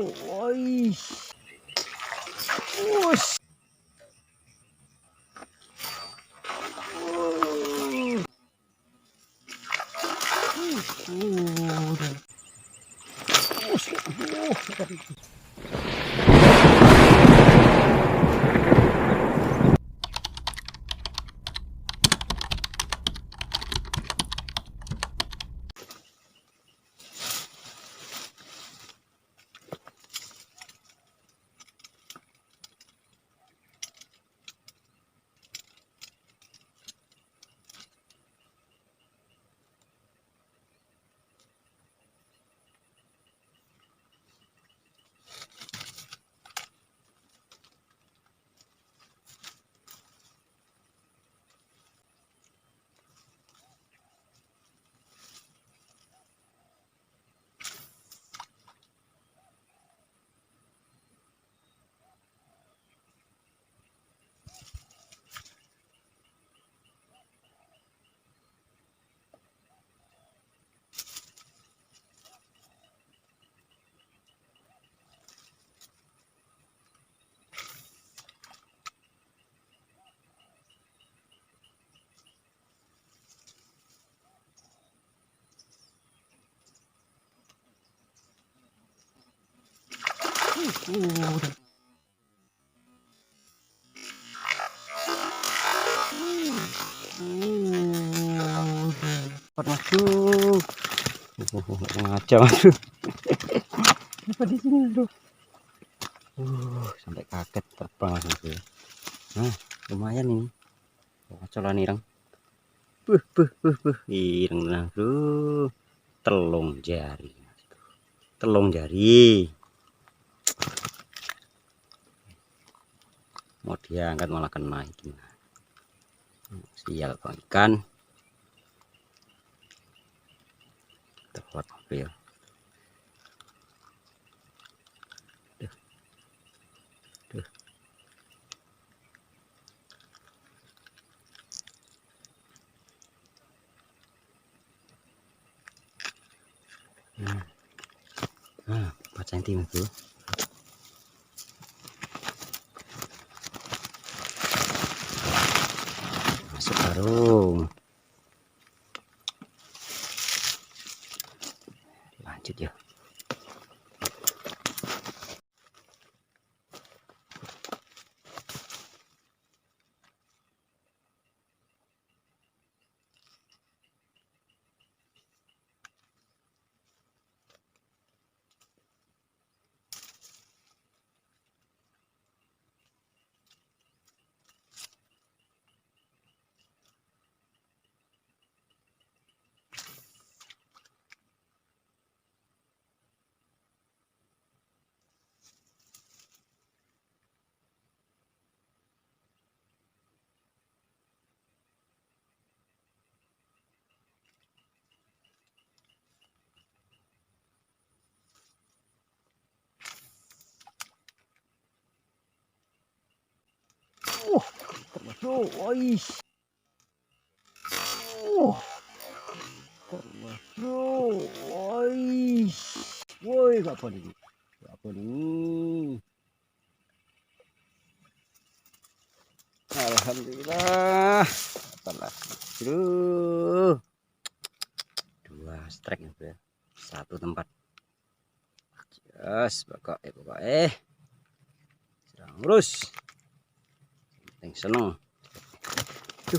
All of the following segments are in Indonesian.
Woi. Us. Masuk. Ngaco. Apa di sini, Bro? Sampai kaget terbang langsung tuh. Nah, lumayan ini. Cocolan ireng. Ireng lah, Bro. Telung jari. Telung jari. Mau diangkat malah kena itu. Sial bang ikan. Terbuat mobil. Nah, 4 cm itu. Masuk karung. Lanjut ya. Termasuk, woi. Termasuk, woi. Woi, apa ini? Apa ini? Alhamdulillah. Dapat bro. 2 strike ya, satu tempat. Yes, pokoknya. Sedang lurus. Yang seneng. Tuh.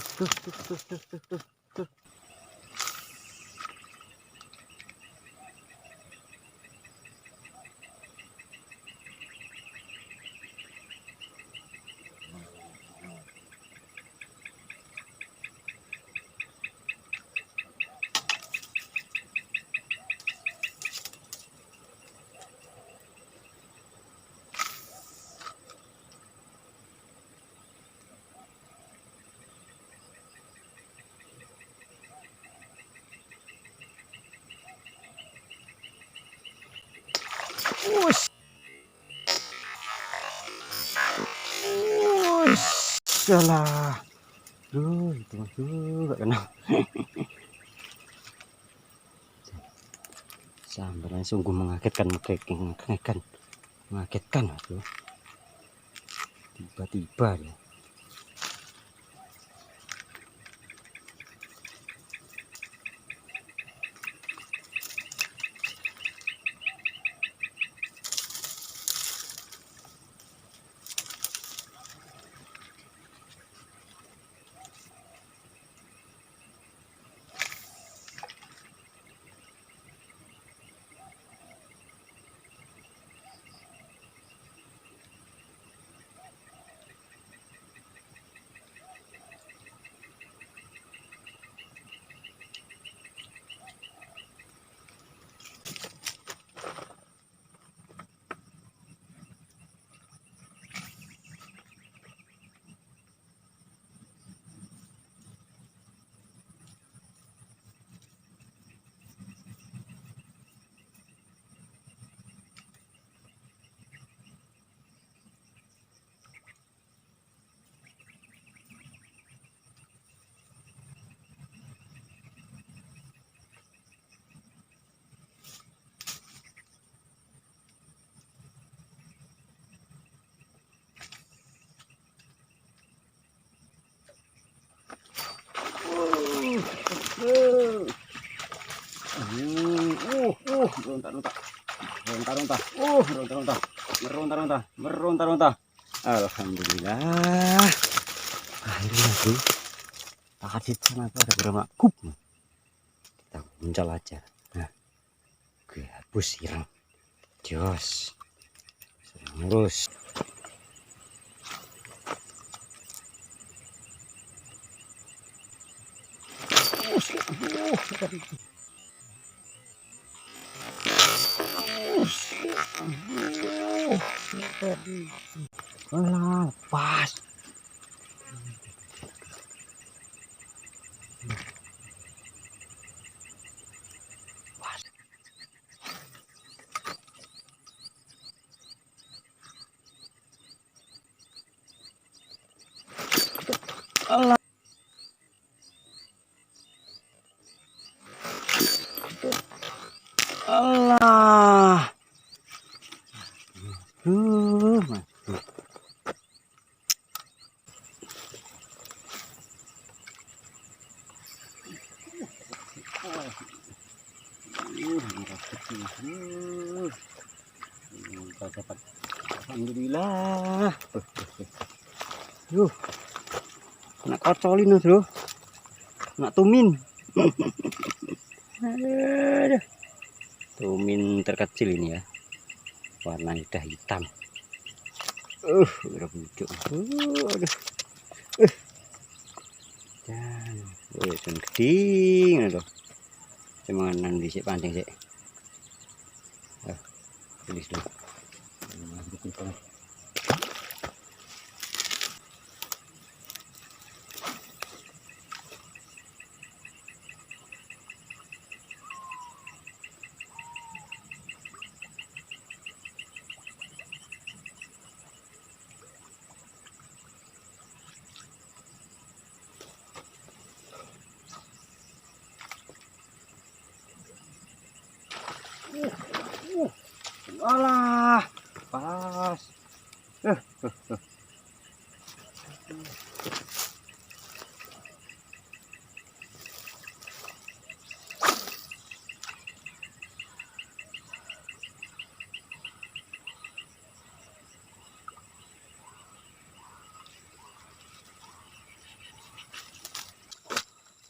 Salah. Itu masuk gak kena. Sambaran sungguh mengagetkan. Mengagetkan bosku. Tiba-tiba ya. Meronta-ronta. Alhamdulillah. Akhirnya tuh, tak di sana tuh ada berapa kup. Kita muncul aja. Nah, gue hapus ireng. Jos. Terus. Alah, lepas. Alah. Alah. Dapat. Alhamdulillah. Nak kocolin bro. Nak tumin. Aduh. Tumin terkecil ini ya. Warnanya udah hitam. Udah bujuk. Aduh. Dan sun geding itu. Cuman di sik pancing sik. Tulis dulu. Alah, pas.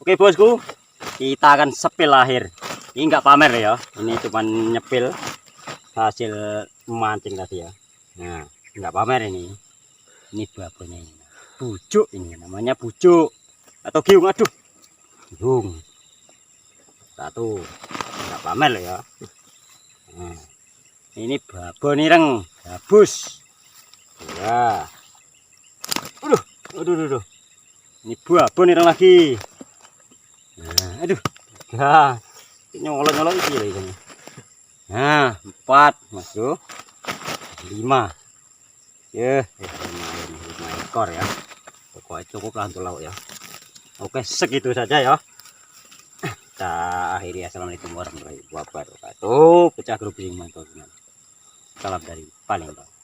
Oke bosku, kita akan sepil akhir. Ini enggak pamer ya, ini cuma nyepil hasil memancing tadi ya. Nah, enggak pamer ini. Ini babonnya ini. Bujuk ini namanya bujuk atau giung. Aduh, giung. Satu, enggak pamer ya. Nah, ini babon ireng, gabus. Ya. Aduh. Ini babon ireng lagi. Nah, aduh, ya, nyolot iki lagi kan. Nah, 4 masuk, 5, ya, 5 ekor ya. Pokoknya cukup lah untuk lauk ya. Oke, segitu saja ya. Kita akhiri. Assalamualaikum warahmatullahi wabarakatuh. Pecah grup mantap. Salam dari Palembang.